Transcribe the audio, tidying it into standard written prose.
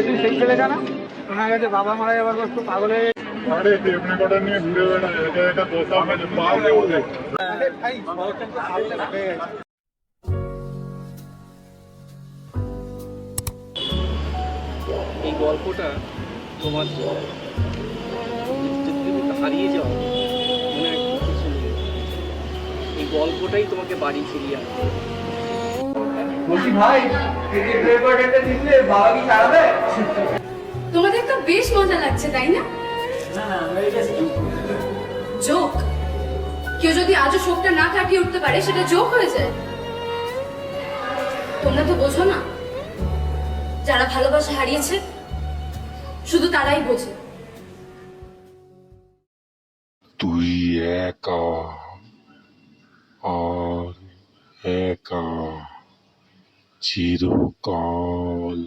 তুই সেই ছেলেটা না শোনা গেছে বাবা মারা যাবার পর খুব পাগল হয়ে গেছে। আরে টেপ রেকর্ডার নিয়ে ঘুরে বেড়ায়, এটা একটা দোষা মেরে পাওয়া ওদের। আরে ভাই শহরটা তো সামনে হয়ে গেছে। এই গল্পটা তোমার জন্য। যদি তুমি হারিয়ে যাও মনে একটা কিছু নেই, এই গল্পটাই তোমাকে বাড়ি ফিরিয়ে আনবে। বলছি ভাই টিকিট রেকর্ডারটা দিলে বাবা কি ছাড়াবে? তোমাদের তো বেশ মজা লাগছে তাই না? জোক? কেউ যদি আজও শোকটা না কাটিয়ে উঠতে পারে সেটা জোক হয়ে যায়। তোমরা তো বোঝো না, যারা ভালোবাসা হারিয়েছে শুধু তারাই বোঝে। তুই একা আর একা চিরকাল।